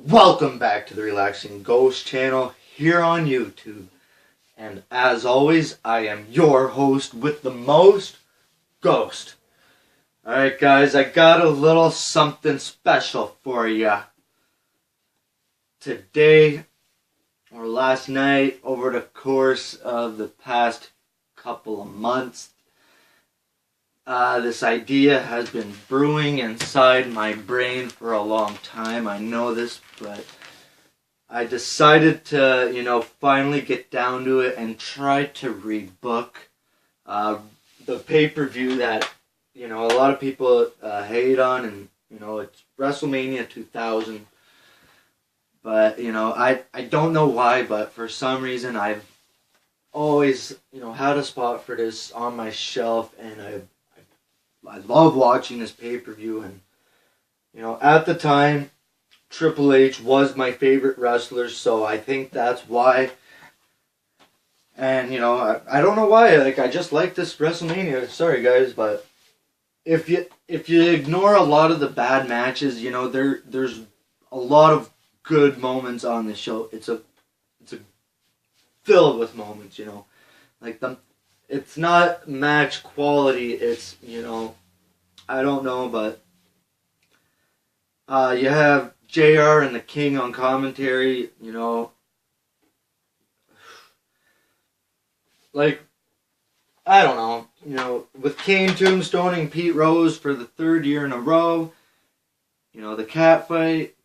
Welcome back to the Relaxing Ghost channel here on YouTube. And as always, I am your host with the most, Ghost. Alright guys, I got a little something special for ya. Today, or last night, over the course of the past couple of months, this idea has been brewing inside my brain for a long time. I know this, but I decided to, finally get down to it and try to rebook the pay-per-view that, a lot of people hate on, and, it's WrestleMania 2000. But, I don't know why, but for some reason I've always, had a spot for this on my shelf, and I love watching this pay-per-view, and, at the time, Triple H was my favorite wrestler, so I think that's why. And, I don't know why, I just like this WrestleMania, sorry guys, but if you ignore a lot of the bad matches, there's a lot of good moments on the show. It's a filled with moments, it's not match quality, it's, I don't know, but you have JR and the King on commentary, I don't know, with Kane tombstoning Pete Rose for the third year in a row, the cat fight,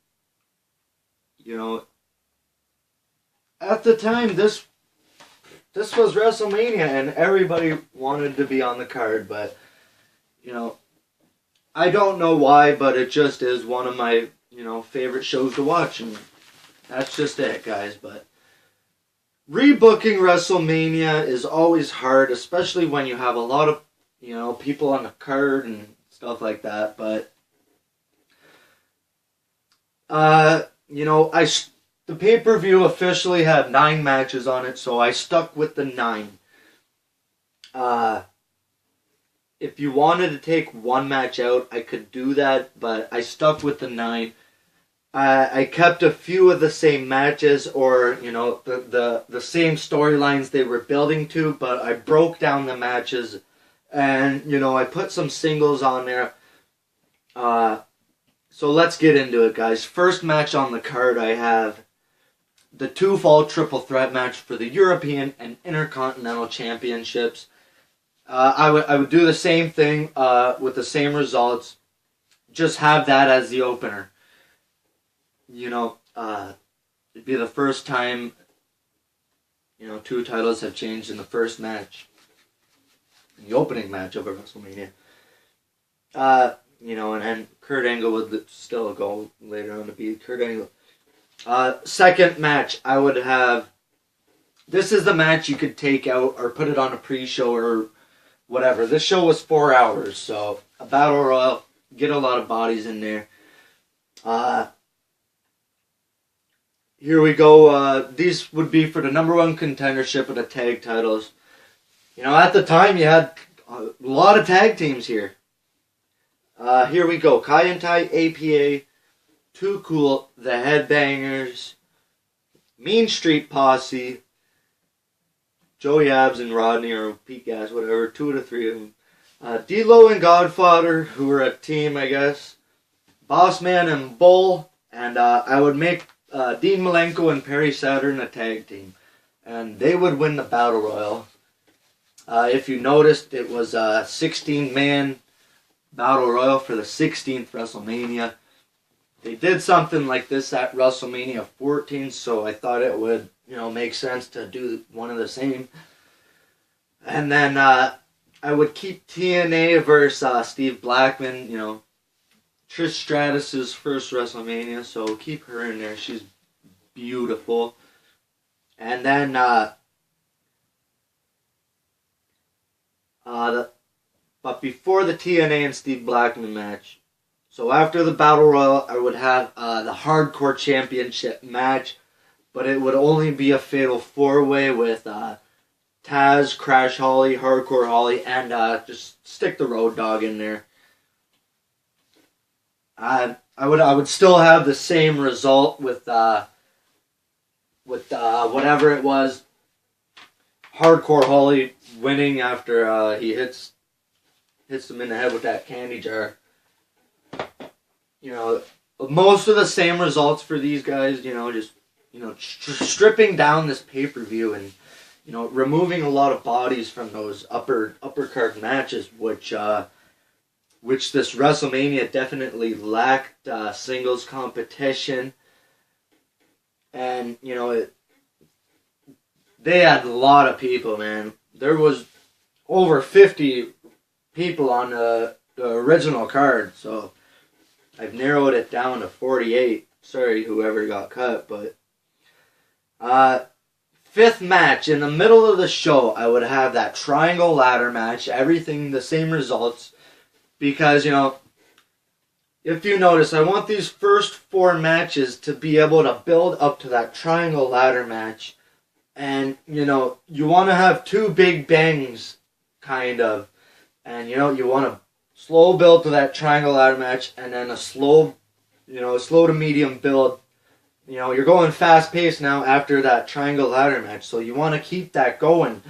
at the time, this was WrestleMania, and everybody wanted to be on the card, but, I don't know why, but it just is one of my, favorite shows to watch, and that's just it, guys. But rebooking WrestleMania is always hard, especially when you have a lot of, people on the card and stuff like that, but, the pay-per-view officially had 9 matches on it, so I stuck with the 9. If you wanted to take one match out, I could do that, but I stuck with the 9. I kept a few of the same matches, or, the same storylines they were building to, but I broke down the matches, and, I put some singles on there. So let's get into it, guys. First match on the card, I have the 2-fall triple threat match for the European and Intercontinental Championships. I would do the same thing with the same results. Just have that as the opener. It'd be the first time, 2 titles have changed in the first match. In the opening match of a WrestleMania. And Kurt Angle would still go later on to be Kurt Angle. Second match, I would have... This is the match you could take out or put it on a pre-show or whatever. This show was 4 hours, so a Battle Royal, get a lot of bodies in there. Here we go. These would be for the #1 contendership of the tag titles. At the time, you had a lot of tag teams here. Here we go. Kai and Tai, APA, Too Cool, The Headbangers, Mean Street Posse, Joey Abs and Rodney, or Pete Gas, whatever, 2 of the 3 of them. D-Lo and Godfather, who were a team, I guess. Bossman and Bull, and I would make Dean Malenko and Perry Saturn a tag team. And they would win the Battle Royal. If you noticed, it was a 16-man Battle Royal for the 16th WrestleMania. They did something like this at WrestleMania 14, so I thought it would, make sense to do one of the same. And then I would keep TNA versus Steve Blackman, Trish Stratus's first WrestleMania, so keep her in there. She's beautiful. And then but before the TNA and Steve Blackman match, so after the Battle Royal, I would have the Hardcore Championship match, but it would only be a Fatal 4-Way with Taz, Crash Holly, Hardcore Holly, and just stick the Road Dogg in there. I would still have the same result with whatever it was. Hardcore Holly winning after he hits him in the head with that candy jar. You know, most of the same results for these guys. You know, just stripping down this pay-per-view and removing a lot of bodies from those upper card matches, which this WrestleMania definitely lacked singles competition, and they had a lot of people, man. There was over 50 people on the original card, so I've narrowed it down to 48. Sorry, whoever got cut, but fifth match in the middle of the show, I would have that triangle ladder match. Everything the same results, because if you notice, I want these first 4 matches to be able to build up to that triangle ladder match. And, you want to have 2 big bangs, kind of. And, you want to slow build to that triangle ladder match, and then a slow to medium build. You're going fast paced now after that triangle ladder match. So you want to keep that going,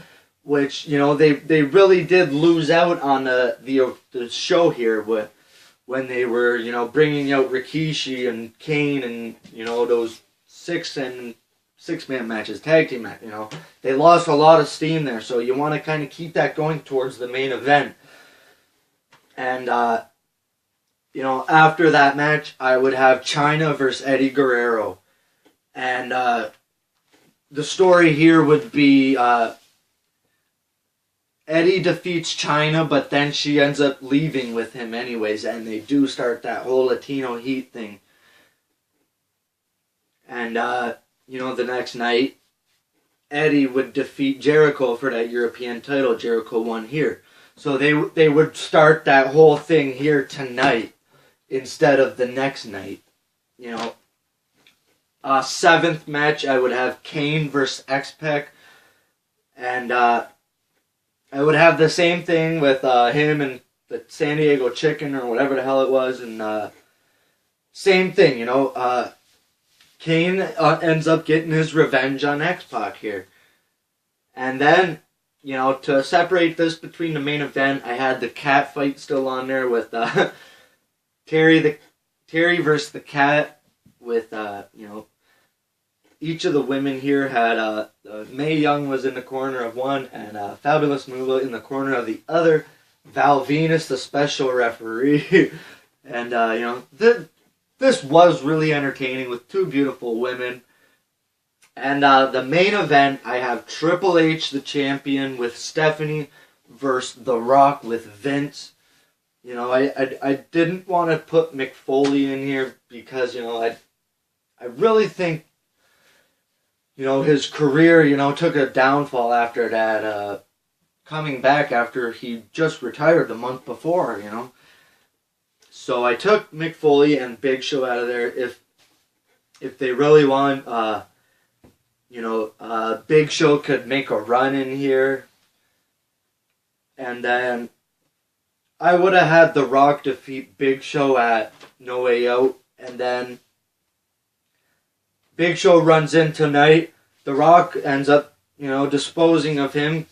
which, they really did lose out on the show here when they were, bringing out Rikishi and Kane and, those 6-man matches, tag team match, they lost a lot of steam there, so you want to kind of keep that going towards the main event. And, after that match, I would have Chyna versus Eddie Guerrero. And, the story here would be, Eddie defeats Chyna, but then she ends up leaving with him anyways, and they do start that whole Latino heat thing. And, the next night, Eddie would defeat Jericho for that European title. Jericho won here. So they would start that whole thing here tonight instead of the next night. 7th match, I would have Kane versus X-Pac. And I would have the same thing with him and the San Diego Chicken or whatever the hell it was. And same thing, Kane ends up getting his revenge on X-Pac here. And then, to separate this between the main event, I had the cat fight still on there with Terry versus the cat with, each of the women here had, Mae Young was in the corner of one and Fabulous Moolah in the corner of the other. Val Venus, the special referee. And, this was really entertaining with 2 beautiful women. And the main event, I have Triple H, the champion, with Stephanie versus The Rock with Vince. I didn't want to put Mick Foley in here because, I really think, his career, took a downfall after that, coming back after he just retired the month before, So I took Mick Foley and Big Show out of there. If they really want, Big Show could make a run in here. And then I would have had The Rock defeat Big Show at No Way Out. And then Big Show runs in tonight. The Rock ends up, disposing of him.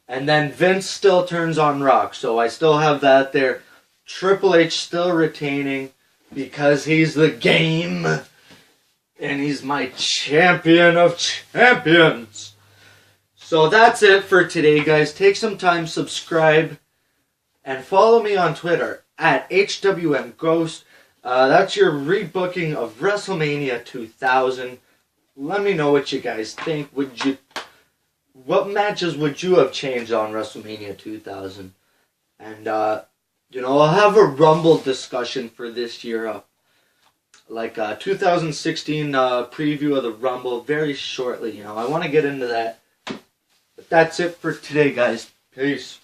And then Vince still turns on Rock. So I still have that there. Triple H still retaining because he's the game. And he's my champion of champions. So that's it for today, guys. Take some time, subscribe, and follow me on Twitter at HWMGhost. That's your rebooking of WrestleMania 2000. Let me know what you guys think. What matches would you have changed on WrestleMania 2000? And, I'll have a Rumble discussion for this year. Like 2016 preview of the Rumble very shortly. I want to get into that. But that's it for today, guys. Peace.